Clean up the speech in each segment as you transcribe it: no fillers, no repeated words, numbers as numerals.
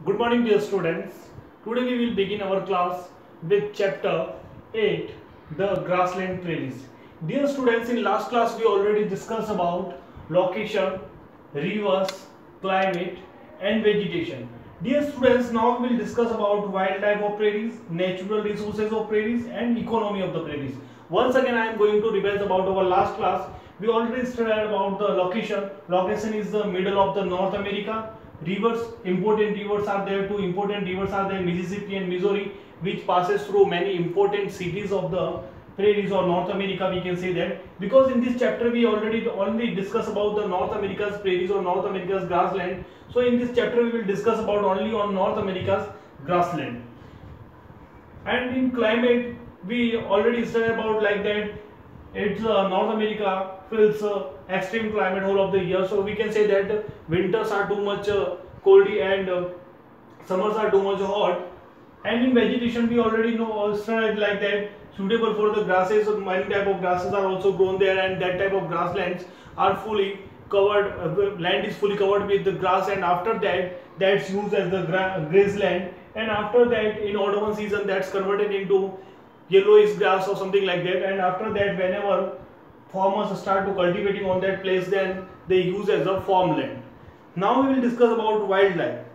Good morning, dear students. Today we will begin our class with chapter 8, the grassland prairies. Dear students, in last class we already discussed about location, rivers, climate and vegetation. Dear students, now we will discuss about wildlife of prairies, natural resources of prairies and economy of the prairies. Once again I am going to revise about our last class. We already studied about the location. Location is the middle of the North America. Rivers, important rivers are there. Two important rivers are there, Mississippi and Missouri, which passes through many important cities of the prairies or North America, we can say that, because in this chapter we already only discuss about the North America's prairies or North America's grassland. So in this chapter we will discuss about only on North America's grassland. And in climate we already studied about like that it's North America feels extreme climate whole of the year, so we can say that winters are too much coldy and summers are too much hot. And in vegetation we already know studied like that suitable for the grasses. Many type of grasses are also grown there, and that type of grasslands are fully covered, land is fully covered with the grass, and after that that's used as the grassland, and after that in autumn season that's converted into yellowish grass or something like that, and after that whenever farmers start to cultivating on that place, then they use as a farmland. Now we will discuss about wildlife.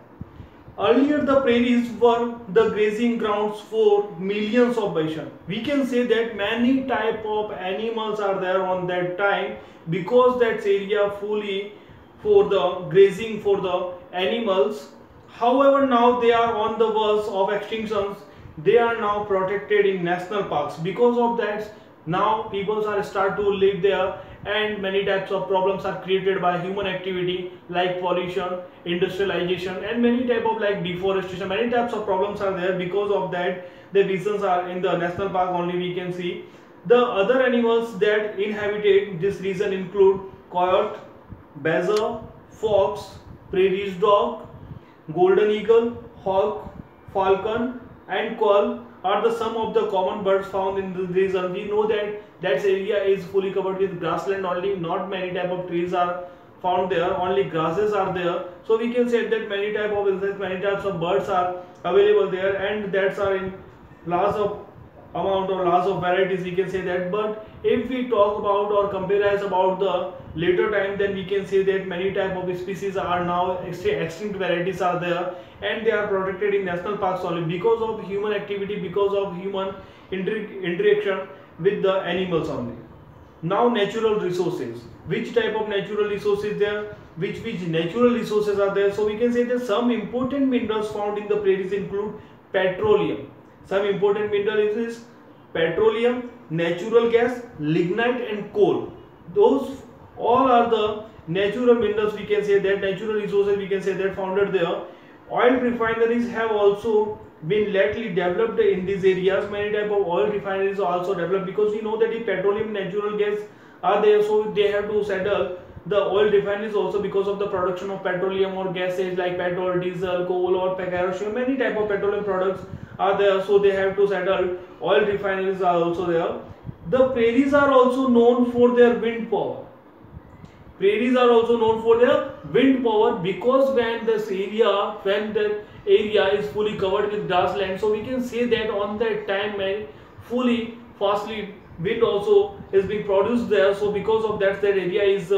Earlier the prairies were the grazing grounds for millions of bison. We can say that many type of animals are there on that time, because that area fully for the grazing for the animals. However, now they are on the verge of extinctions. They are now protected in national parks. Because of that, now people are start to live there, and many types of problems are created by human activity like pollution, industrialization and many type of like deforestation. Many types of problems are there. Because of that, the reasons are in the national park only we can see. The other animals that inhabit this region include coyote, badger, fox, prairie dog, golden eagle, hawk, falcon and quail are the some of the common birds found in the region. We know that that area is fully covered with grassland only. Not many type of trees are found there, only grasses are there. So we can say that many type of insects, many types of birds are available there, and that's are in large of amount or large of varieties we can say that. But if we talk about or compare about the later time, then we can say that many type of species are now extinct varieties are there, and they are protected in national parks only because of human activity, because of human interaction with the animals only. Now natural resources. Which type of natural resources there? Which natural resources are there? So we can say that some important minerals found in the prairies include petroleum. Some important minerals is petroleum, natural gas, lignite and coal. Those all are the natural minerals we can say that, natural resources we can say that founded there. Oil refineries have also been lately developed in these areas. Many type of oil refineries are also developed, because we know that if petroleum, natural gas are there, so they have to settle the oil refineries also because of the production of petroleum or gases like petrol, diesel, coal or kerosene. Many type of petroleum products are there, so they have to settle. Oil refineries are also there. The prairies are also known for their wind power. Prairies are also known for their wind power, because when the area is fully covered with grassland, so we can say that on that time when fully fastly wind also is being produced there. So because of that, that area is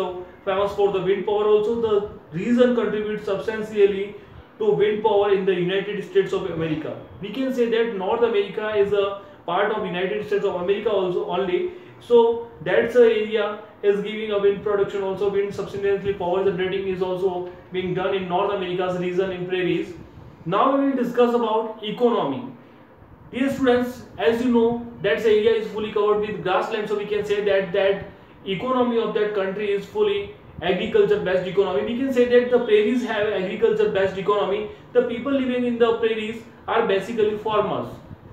famous for the wind power also. The region contributes substantially to wind power in the United States of America. We can say that North America is a part of United States of America also only. So that's the area is giving a wind production also. Wind substantially power generating is also being done in North America's region in prairies. Now we will discuss about economy. Dear students, as you know, that area is fully covered with grassland, so we can say that economy of that country is fully agriculture based economy. We can say that the prairies have agriculture based economy. The people living in the prairies are basically farmers,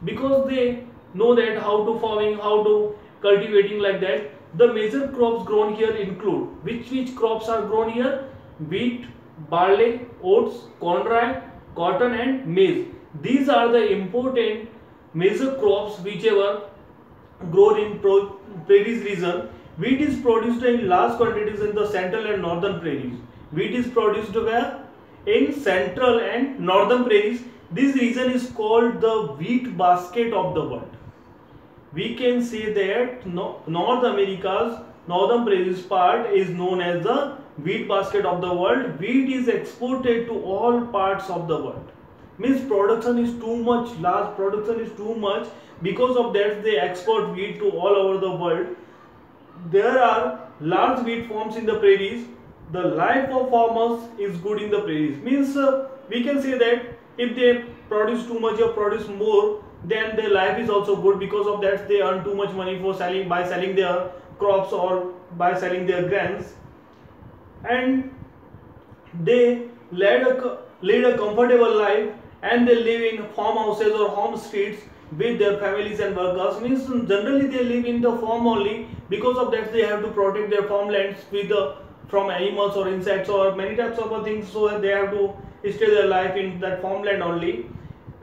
because they know that how to farming, how to cultivating like that. The major crops grown here include which crops are grown here? Wheat, barley, oats, corn rye, cotton and maize. These are the important major crops whichever grown in prairies region. Wheat is produced in large quantities in the central and northern prairies. Wheat is produced where? in central and northern prairies. This region is called the wheat basket of the world. We can say that North America's northern prairies part is known as the wheat basket of the world. Wheat is exported to all parts of the world. Means production is too much, large production is too much. Because of that, they export wheat to all over the world. There are large wheat farms in the prairies. The life of farmers is good in the prairies. Means we can say that if they produce too much or produce more, then their life is also good. Because of that, they earn too much money for selling, by selling their crops or by selling their grains, and they lead a comfortable life, and they live in farmhouses or home streets with their families and workers. Means generally they live in the farm only. Because of that, they have to protect their farmlands with from animals or insects or many types of things, so they have to stay their life in that farmland only,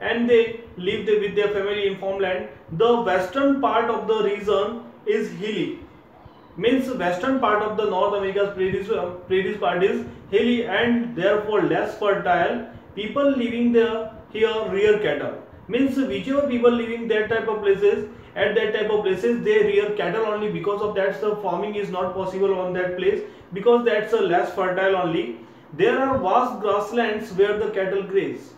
and they live there with their family in farmland. The western part of the region is hilly. Means western part of the North America's prairies part is hilly and therefore less fertile. People living there here rear cattle. Means whichever people living that type of places, at that type of places, they rear cattle only. Because of that, the farming is not possible on that place, because that's a less fertile only. There are vast grasslands where the cattle graze,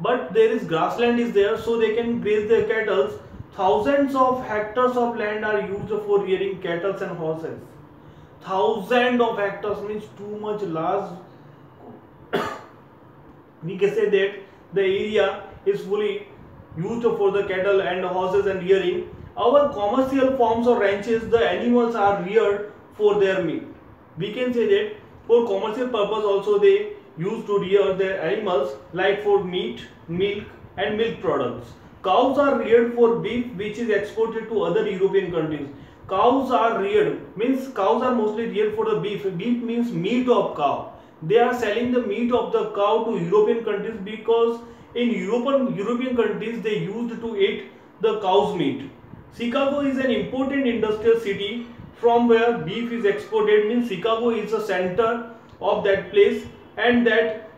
but there is grassland is there, so they can graze their cattle. Thousands of hectares of land are used for rearing cattle and horses. Thousands of hectares means too much large. We can say that the area is fully used for the cattle and horses and rearing. Our commercial farms or ranches, the animals are reared for their meat. We can say that for commercial purpose also they used to rear their animals, like for meat, milk and milk products. Cows are reared for beef, which is exported to other European countries. Cows are reared, means cows are mostly reared for the beef. Beef means meat of cow. They are selling the meat of the cow to European countries, because in European countries they used to eat the cow's meat. Chicago is an important industrial city from where beef is exported. Means Chicago is the center of that place, and that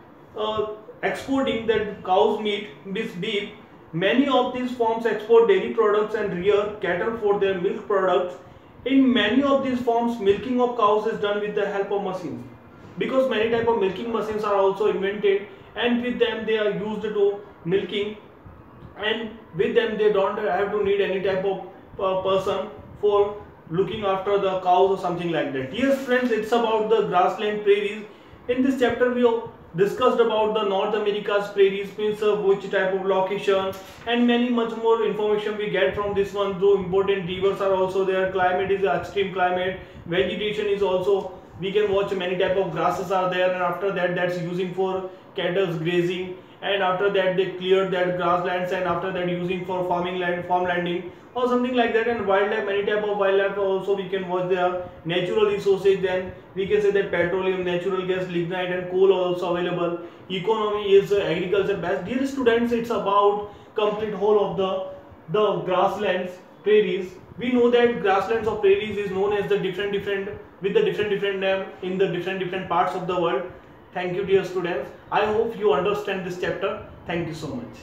exporting that cow's meat, means beef. Many of these farms export dairy products and rear cattle for their milk products. In many of these farms, milking of cows is done with the help of machines, because many type of milking machines are also invented, and with them they are used to milking, and with them they don't have to need any type of person for looking after the cows or something like that. Yes friends, it's about the grassland prairies. In this chapter we discussed about the North America's prairies, means which type of location, and many much more information we get from this one. Though important rivers are also there, climate is extreme climate, vegetation is also, we can watch many type of grasses are there, and after that, that's using for cattle grazing, and after that they cleared that grasslands, and after that using for farming land, farmlanding or something like that. And wildlife, many type of wildlife also we can watch there. Natural resources, then we can say that petroleum, natural gas, lignite and coal are also available. Economy is agriculture based. Dear students, it's about complete whole of the grasslands, prairies. We know that grasslands or prairies is known as the different name in the different parts of the world. Thank you dear students. I hope you understand this chapter. Thank you so much.